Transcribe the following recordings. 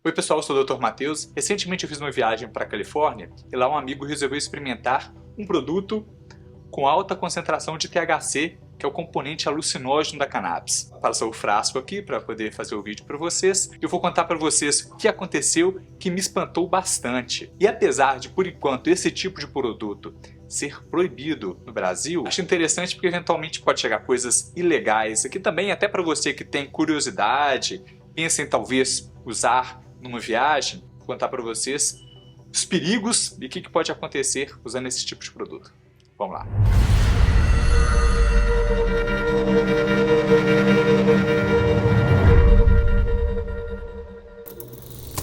Oi pessoal, eu sou o Dr. Matheus. Recentemente eu fiz uma viagem para a Califórnia e lá um amigo resolveu experimentar um produto com alta concentração de THC, que é o componente alucinógeno da cannabis. Passou o frasco aqui para poder fazer o vídeo para vocês. Eu vou contar para vocês o que aconteceu que me espantou bastante. E apesar de, por enquanto, esse tipo de produto ser proibido no Brasil, acho interessante porque eventualmente pode chegar coisas ilegais. Aqui também, até para você que tem curiosidade, pensa em talvez usar numa viagem, vou contar para vocês os perigos e o que pode acontecer usando esse tipo de produto. Vamos lá.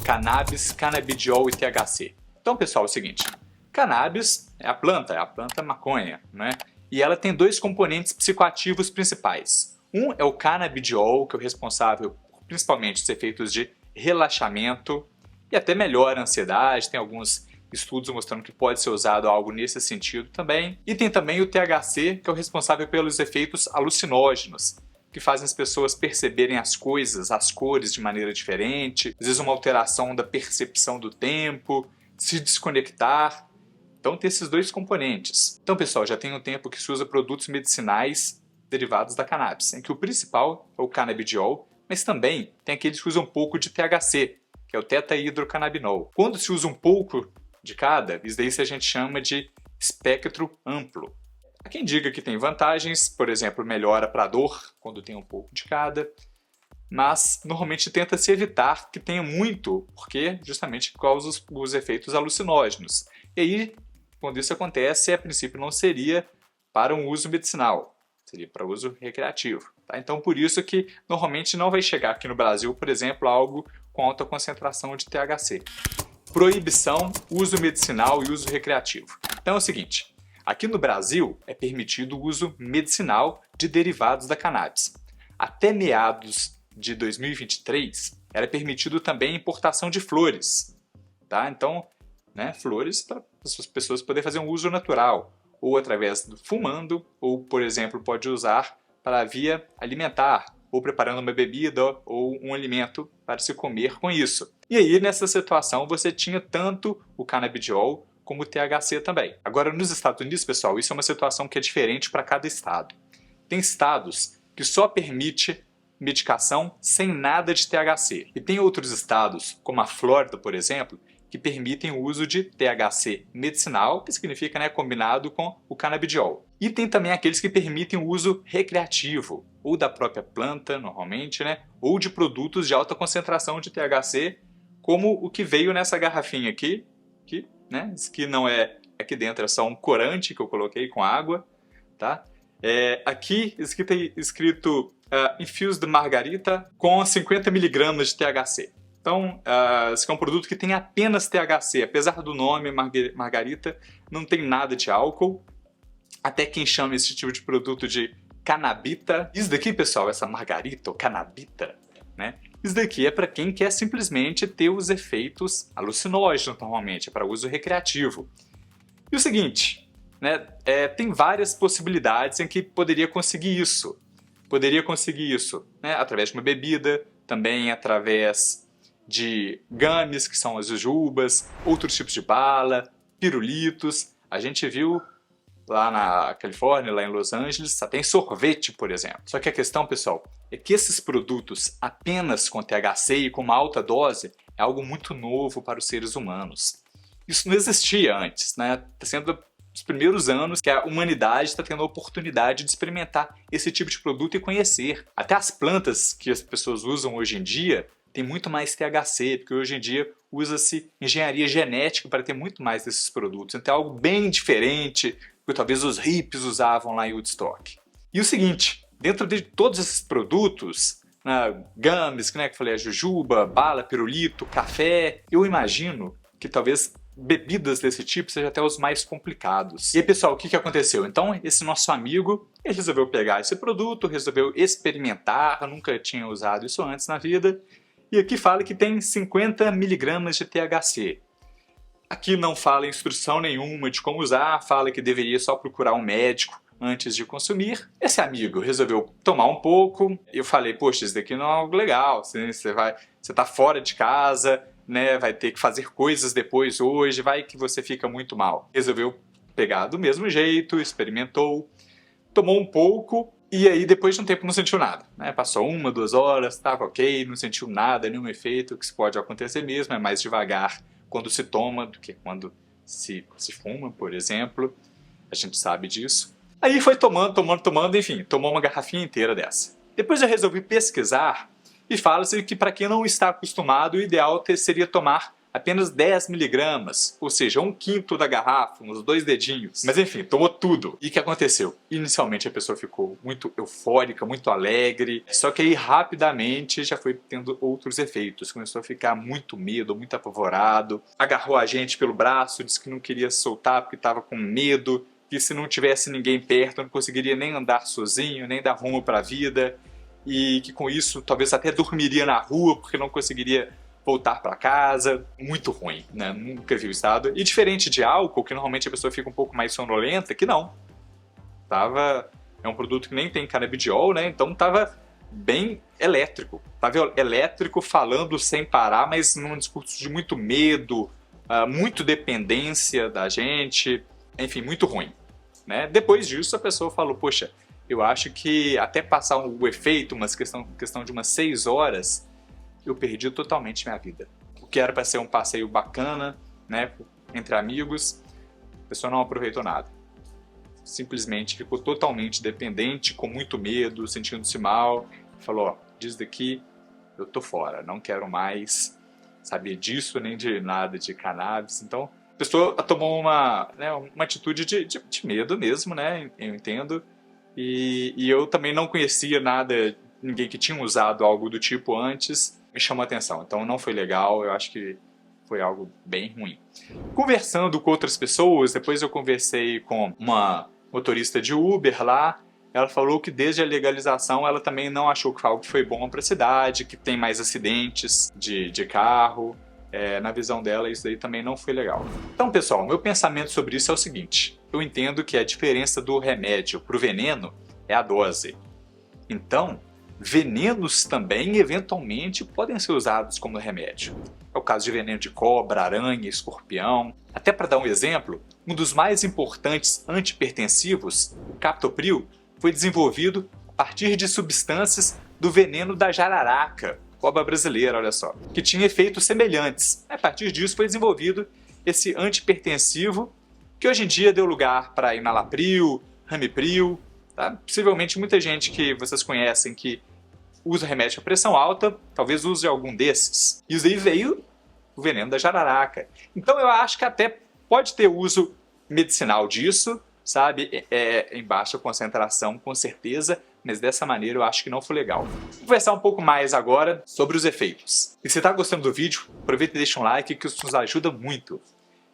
Cannabis, canabidiol e THC. Então, pessoal, é o seguinte. Cannabis é a planta maconha, né? E ela tem dois componentes psicoativos principais. Um é o canabidiol, que é o responsável por principalmente os efeitos de relaxamento e até melhora a ansiedade. Tem alguns estudos mostrando que pode ser usado algo nesse sentido também. E tem também o THC, que é o responsável pelos efeitos alucinógenos, que fazem as pessoas perceberem as coisas, as cores de maneira diferente, às vezes uma alteração da percepção do tempo, se desconectar. Então tem esses dois componentes. Então, pessoal, já tem um tempo que se usa produtos medicinais derivados da cannabis, em que o principal é o canabidiol, mas também tem aqueles que usam um pouco de THC, que é o tetrahidrocannabinol. Quando se usa um pouco de cada, isso daí a gente chama de espectro amplo. Há quem diga que tem vantagens, por exemplo, melhora para a dor quando tem um pouco de cada, mas normalmente tenta-se evitar que tenha muito, porque justamente causa os efeitos alucinógenos. E aí, quando isso acontece, a princípio não seria para um uso medicinal, seria para uso recreativo. Tá? Então, por isso que normalmente não vai chegar aqui no Brasil, por exemplo, algo com alta concentração de THC. Proibição, uso medicinal e uso recreativo. Então é o seguinte, aqui no Brasil é permitido o uso medicinal de derivados da cannabis. Até meados de 2023 era permitido também a importação de flores. Tá? Então, flores para as pessoas poderem fazer um uso natural, ou através do fumando, ou, por exemplo, pode usar para a via alimentar, ou preparando uma bebida ou um alimento para se comer com isso. E aí, nessa situação, você tinha tanto o canabidiol como o THC também. Agora, nos Estados Unidos, pessoal, isso é uma situação que é diferente para cada estado. Tem estados que só permite medicação sem nada de THC. E tem outros estados, como a Flórida, por exemplo, que permitem o uso de THC medicinal, que significa combinado com o canabidiol. E tem também aqueles que permitem o uso recreativo, ou da própria planta, normalmente, ou de produtos de alta concentração de THC, como o que veio nessa garrafinha aqui, que não é aqui dentro, é só um corante que eu coloquei com água, tá? Aqui escrito Infused Margarita com 50 mg de THC. Então, esse é um produto que tem apenas THC, apesar do nome Margarita, não tem nada de álcool. Até quem chama esse tipo de produto de cannabita. Isso daqui, pessoal, essa margarita ou cannabita, isso daqui é para quem quer simplesmente ter os efeitos alucinógenos, normalmente, é para uso recreativo. E o seguinte, tem várias possibilidades em que poderia conseguir isso. Através de uma bebida, também através de gummies, que são as jujubas, outros tipos de bala, pirulitos. A gente viu lá na Califórnia, lá em Los Angeles, tem sorvete, por exemplo. Só que a questão, pessoal, é que esses produtos apenas com THC e com uma alta dose é algo muito novo para os seres humanos. Isso não existia antes, Está sendo os primeiros anos que a humanidade está tendo a oportunidade de experimentar esse tipo de produto e conhecer. Até as plantas que as pessoas usam hoje em dia tem muito mais THC, porque hoje em dia usa-se engenharia genética para ter muito mais desses produtos. Então é algo bem diferente do que talvez os hippies usavam lá em Woodstock. E o seguinte, dentro de todos esses produtos, gummies, que eu falei, a jujuba, bala, pirulito, café, eu imagino que talvez bebidas desse tipo sejam até os mais complicados. E aí, pessoal, o que aconteceu? Então, esse nosso amigo, ele resolveu pegar esse produto, resolveu experimentar, nunca tinha usado isso antes na vida, e aqui fala que tem 50 mg de THC. Aqui não fala instrução nenhuma de como usar, fala que deveria só procurar um médico antes de consumir. Esse amigo resolveu tomar um pouco. Eu falei, poxa, isso daqui não é algo legal. Você tá fora de casa, né, vai ter que fazer coisas depois hoje, vai que você fica muito mal. Resolveu pegar do mesmo jeito, experimentou, tomou um pouco e aí depois de um tempo não sentiu nada, né? Passou 1, 2 horas, estava ok, não sentiu nada, nenhum efeito, que isso pode acontecer mesmo, é mais devagar quando se toma do que quando se fuma, por exemplo, a gente sabe disso. Aí foi tomando, enfim, tomou uma garrafinha inteira dessa. Depois eu resolvi pesquisar e fala-se que para quem não está acostumado, o ideal seria tomar apenas 10 miligramas, ou seja, 1/5 da garrafa, uns 2 dedinhos. Mas enfim, tomou tudo. E o que aconteceu? Inicialmente a pessoa ficou muito eufórica, muito alegre, só que aí rapidamente já foi tendo outros efeitos. Começou a ficar muito medo, muito apavorado, agarrou a gente pelo braço, disse que não queria soltar porque estava com medo, que se não tivesse ninguém perto não conseguiria nem andar sozinho, nem dar rumo para a vida, e que com isso talvez até dormiria na rua porque não conseguiria voltar para casa. Muito ruim, né? Nunca vi o estado. E diferente de álcool, que normalmente a pessoa fica um pouco mais sonolenta, que não. É um produto que nem tem canabidiol, né? Então tava bem elétrico. Tava elétrico, falando sem parar, mas num discurso de muito medo, muito dependência da gente, enfim, muito ruim, né? Depois disso a pessoa falou, poxa, eu acho que até passar o efeito, questão de umas 6 horas, eu perdi totalmente minha vida. O que era para ser um passeio bacana, né, entre amigos, a pessoa não aproveitou nada. Simplesmente ficou totalmente dependente, com muito medo, sentindo-se mal. Falou, ó, disso daqui eu tô fora, não quero mais saber disso, nem de nada de cannabis. Então, a pessoa tomou uma atitude de medo mesmo, né, eu entendo. E eu também não conhecia ninguém que tinha usado algo do tipo antes, me chamou a atenção. Então não foi legal, eu acho que foi algo bem ruim. Conversando com outras pessoas, depois eu conversei com uma motorista de Uber lá, ela falou que desde a legalização ela também não achou que algo foi bom para a cidade, que tem mais acidentes de carro. Na visão dela isso daí também não foi legal. Então pessoal, meu pensamento sobre isso é o seguinte, eu entendo que a diferença do remédio para o veneno é a dose. Então, venenos também, eventualmente, podem ser usados como remédio. É o caso de veneno de cobra, aranha, escorpião. Até para dar um exemplo, um dos mais importantes antipertensivos, o captopril, foi desenvolvido a partir de substâncias do veneno da jararaca, cobra brasileira, olha só, que tinha efeitos semelhantes. A partir disso foi desenvolvido esse antipertensivo, que hoje em dia deu lugar para enalapril, ramipril. Tá? Possivelmente muita gente que vocês conhecem que usa remédio para pressão alta, talvez use algum desses. E isso aí veio o veneno da jararaca. Então eu acho que até pode ter uso medicinal disso, sabe? Em baixa concentração, com certeza, mas dessa maneira eu acho que não foi legal. Vou conversar um pouco mais agora sobre os efeitos. E se está gostando do vídeo, aproveita e deixa um like que isso nos ajuda muito.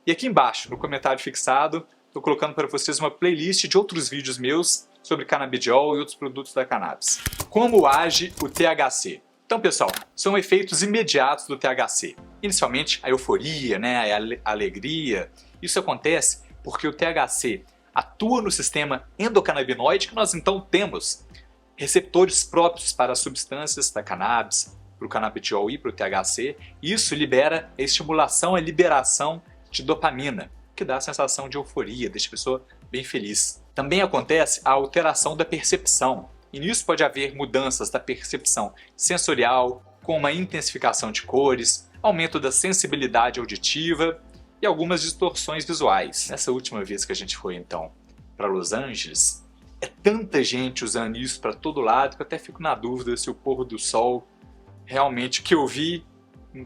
E aqui embaixo, no comentário fixado, estou colocando para vocês uma playlist de outros vídeos meus sobre canabidiol e outros produtos da cannabis. Como age o THC? Então, pessoal, são efeitos imediatos do THC. Inicialmente, a euforia, né, a alegria. Isso acontece porque o THC atua no sistema endocannabinoide, que nós então temos receptores próprios para as substâncias da cannabis, para o canabidiol e para o THC. Isso libera a estimulação, a liberação de dopamina, que dá a sensação de euforia, deixa a pessoa bem feliz. Também acontece a alteração da percepção, e nisso pode haver mudanças da percepção sensorial, com uma intensificação de cores, aumento da sensibilidade auditiva e algumas distorções visuais. Nessa última vez que a gente foi então para Los Angeles, é tanta gente usando isso para todo lado que eu até fico na dúvida se o pôr do sol realmente que eu vi,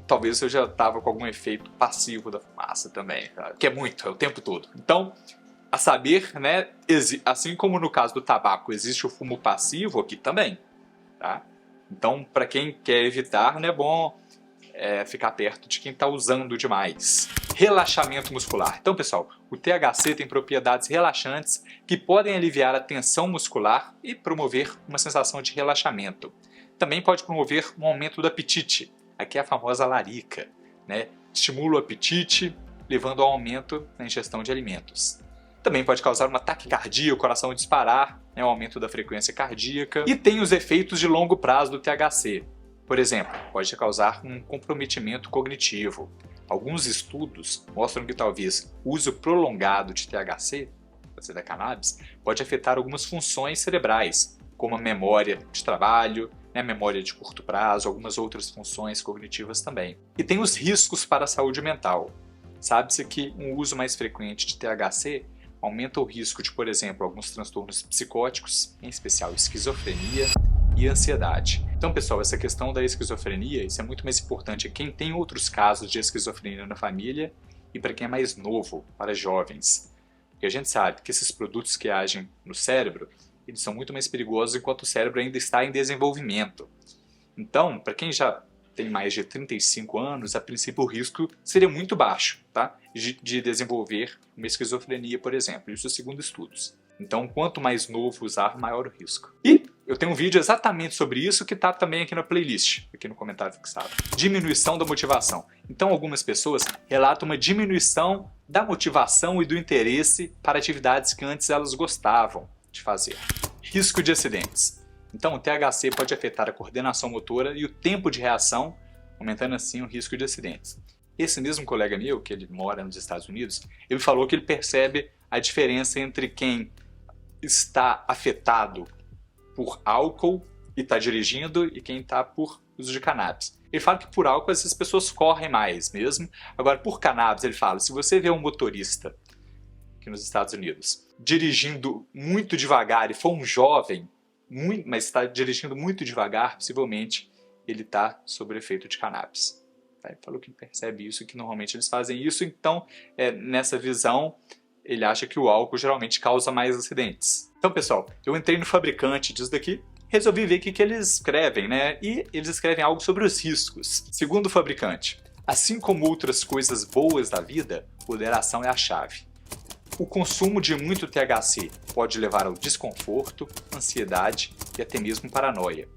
talvez eu já estava com algum efeito passivo da fumaça também, tá? Que é muito, é o tempo todo. Então, a saber, né, assim como no caso do tabaco existe o fumo passivo, aqui também, tá? Então, para quem quer evitar, não é bom ficar perto de quem está usando demais. Relaxamento muscular. Então, pessoal, o THC tem propriedades relaxantes que podem aliviar a tensão muscular e promover uma sensação de relaxamento. Também pode promover um aumento do apetite. Aqui é a famosa larica, né? Estimula o apetite, levando ao aumento na ingestão de alimentos. Também pode causar uma taquicardia, o coração disparar, né? O aumento da frequência cardíaca. E tem os efeitos de longo prazo do THC. Por exemplo, pode causar um comprometimento cognitivo. Alguns estudos mostram que talvez o uso prolongado de THC, da cannabis, pode afetar algumas funções cerebrais, como a memória de trabalho, a memória de curto prazo, algumas outras funções cognitivas também. E tem os riscos para a saúde mental. Sabe-se que um uso mais frequente de THC aumenta o risco de, por exemplo, alguns transtornos psicóticos, em especial esquizofrenia e ansiedade. Então, pessoal, essa questão da esquizofrenia, isso é muito mais importante a quem tem outros casos de esquizofrenia na família e para quem é mais novo, para jovens. Porque a gente sabe que esses produtos que agem no cérebro, eles são muito mais perigosos enquanto o cérebro ainda está em desenvolvimento. Então, para quem já tem mais de 35 anos, a princípio o risco seria muito baixo, tá? de desenvolver uma esquizofrenia, por exemplo, isso segundo estudos. Então, quanto mais novo usar, maior o risco. E eu tenho um vídeo exatamente sobre isso que está também aqui na playlist, aqui no comentário fixado. Diminuição da motivação. Então, algumas pessoas relatam uma diminuição da motivação e do interesse para atividades que antes elas gostavam de fazer. Risco de acidentes. Então, o THC pode afetar a coordenação motora e o tempo de reação, aumentando assim o risco de acidentes. Esse mesmo colega meu, que ele mora nos Estados Unidos, ele falou que ele percebe a diferença entre quem está afetado por álcool e está dirigindo e quem está por uso de cannabis. Ele fala que por álcool essas pessoas correm mais mesmo. Agora, por cannabis, ele fala, se você vê um motorista aqui nos Estados Unidos dirigindo muito devagar e for um jovem, mas está dirigindo muito devagar, possivelmente ele está sob efeito de cannabis. Ele falou que percebe isso, que normalmente eles fazem isso, então nessa visão ele acha que o álcool geralmente causa mais acidentes. Então, pessoal, eu entrei no fabricante disso daqui, resolvi ver o que eles escrevem, né? E eles escrevem algo sobre os riscos. Segundo o fabricante, assim como outras coisas boas da vida, moderação é a chave. O consumo de muito THC pode levar ao desconforto, ansiedade e até mesmo paranoia.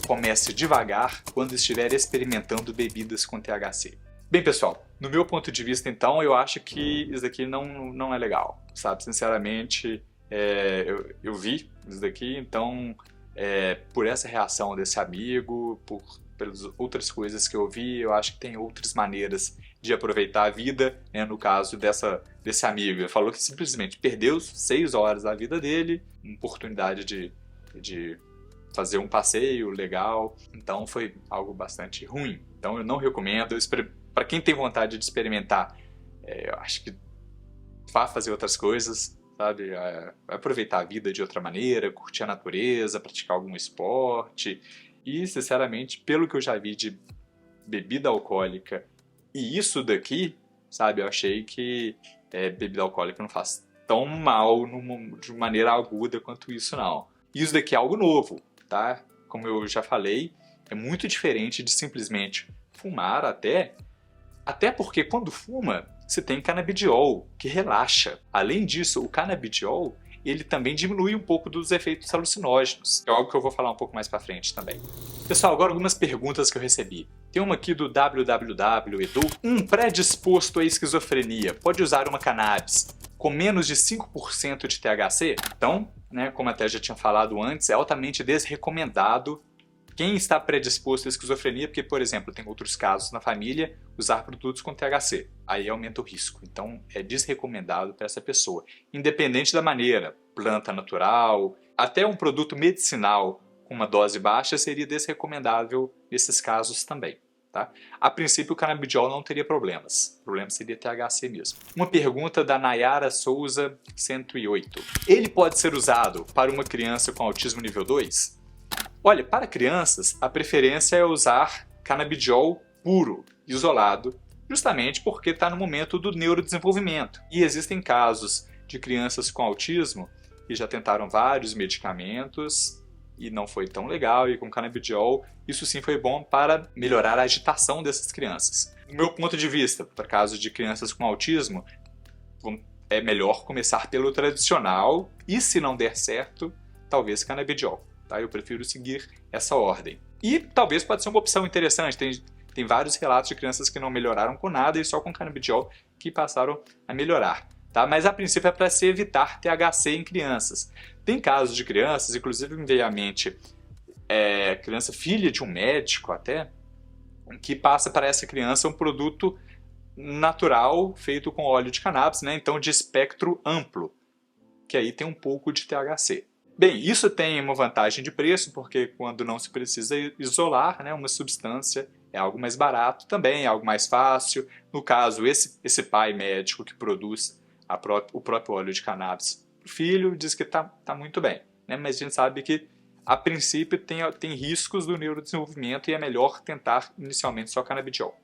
Comece devagar quando estiver experimentando bebidas com THC. Bem, pessoal, no meu ponto de vista, então, eu acho que isso daqui não é legal, sabe? Sinceramente, eu vi isso daqui, então, por essa reação desse amigo, pelas outras coisas que eu vi, eu acho que tem outras maneiras de aproveitar a vida, né? No caso desse amigo, ele falou que simplesmente perdeu 6 horas da vida dele, uma oportunidade de fazer um passeio legal, então foi algo bastante ruim. Então eu não recomendo, para quem tem vontade de experimentar, eu acho que vá fazer outras coisas, sabe? Aproveitar a vida de outra maneira, curtir a natureza, praticar algum esporte. E, sinceramente, pelo que eu já vi de bebida alcoólica e isso daqui, sabe? Eu achei que bebida alcoólica não faz tão mal de maneira aguda quanto isso, não. Isso daqui é algo novo, tá? Como eu já falei, é muito diferente de simplesmente fumar até porque quando fuma, você tem canabidiol, que relaxa. Além disso, o canabidiol, ele também diminui um pouco dos efeitos alucinógenos. É algo que eu vou falar um pouco mais pra frente também. Pessoal, agora algumas perguntas que eu recebi. Tem uma aqui do www.edu. Um predisposto à esquizofrenia pode usar uma cannabis com menos de 5% de THC? Então, né, como até já tinha falado antes, é altamente desrecomendado quem está predisposto à esquizofrenia, porque, por exemplo, tem outros casos na família, usar produtos com THC. Aí aumenta o risco. Então, é desrecomendado para essa pessoa. Independente da maneira, planta natural, até um produto medicinal com uma dose baixa seria desrecomendável nesses casos também. Tá? A princípio, o canabidiol não teria problemas. O problema seria THC mesmo. Uma pergunta da Nayara Souza, 108. Ele pode ser usado para uma criança com autismo nível 2? Olha, para crianças, a preferência é usar canabidiol puro, isolado, justamente porque está no momento do neurodesenvolvimento. E existem casos de crianças com autismo que já tentaram vários medicamentos e não foi tão legal, e com canabidiol isso sim foi bom para melhorar a agitação dessas crianças. Do meu ponto de vista, para casos de crianças com autismo, é melhor começar pelo tradicional e, se não der certo, talvez canabidiol. Tá? Eu prefiro seguir essa ordem. E talvez pode ser uma opção interessante. Tem vários relatos de crianças que não melhoraram com nada e só com canabidiol que passaram a melhorar. Tá? Mas a princípio é para se evitar THC em crianças. Tem casos de crianças, inclusive me veio à mente criança filha de um médico até, que passa para essa criança um produto natural feito com óleo de cannabis, né? Então de espectro amplo, que aí tem um pouco de THC. Bem, isso tem uma vantagem de preço, porque quando não se precisa isolar, né, uma substância, é algo mais barato também, é algo mais fácil. No caso, esse pai médico que produz o próprio óleo de cannabis para o filho diz que tá muito bem, né? Mas a gente sabe que, a princípio, tem riscos do neurodesenvolvimento e é melhor tentar inicialmente só canabidiol.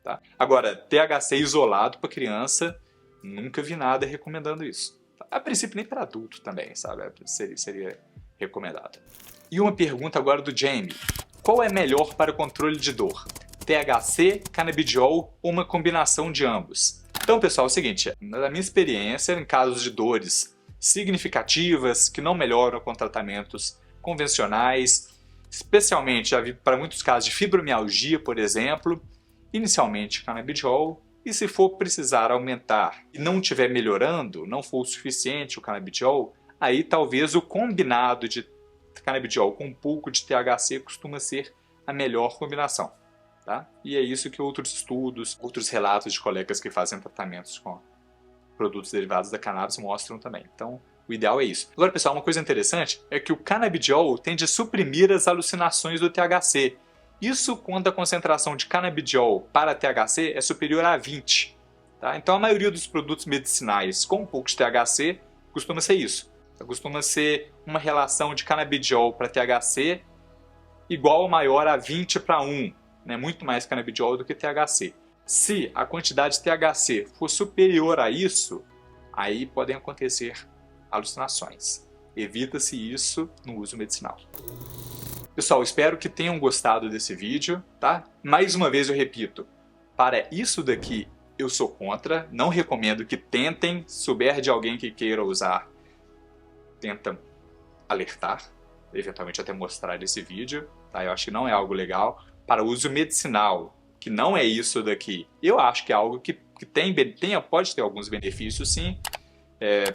Tá? Agora, THC isolado para criança, nunca vi nada recomendando isso. A princípio nem para adulto também, sabe? Seria recomendado. E uma pergunta agora do Jamie. Qual é melhor para o controle de dor? THC, canabidiol ou uma combinação de ambos? Então, pessoal, é o seguinte. Na minha experiência, em casos de dores significativas que não melhoram com tratamentos convencionais, especialmente já vi para muitos casos de fibromialgia, por exemplo, inicialmente canabidiol. E se for precisar aumentar e não estiver melhorando, não for o suficiente o canabidiol, aí talvez o combinado de canabidiol com um pouco de THC costuma ser a melhor combinação. Tá? E é isso que outros estudos, outros relatos de colegas que fazem tratamentos com produtos derivados da cannabis mostram também. Então, o ideal é isso. Agora, pessoal, uma coisa interessante é que o canabidiol tende a suprimir as alucinações do THC. Isso quando a concentração de canabidiol para THC é superior a 20. Tá? Então a maioria dos produtos medicinais com um pouco de THC costuma ser isso. Costuma ser uma relação de canabidiol para THC igual ou maior a 20 para 1. Né? Muito mais canabidiol do que THC. Se a quantidade de THC for superior a isso, aí podem acontecer alucinações. Evita-se isso no uso medicinal. Pessoal, espero que tenham gostado desse vídeo, tá? Mais uma vez eu repito, para isso daqui eu sou contra, não recomendo que tentem, se souber de alguém que queira usar, tenta alertar, eventualmente até mostrar esse vídeo, tá? Eu acho que não é algo legal. Para uso medicinal, que não é isso daqui, eu acho que é algo que pode ter alguns benefícios sim.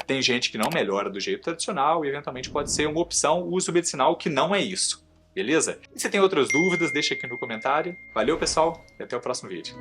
Tem gente que não melhora do jeito tradicional e eventualmente pode ser uma opção uso medicinal que não é isso. Beleza? E se tem outras dúvidas, deixa aqui no comentário. Valeu, pessoal, e até o próximo vídeo.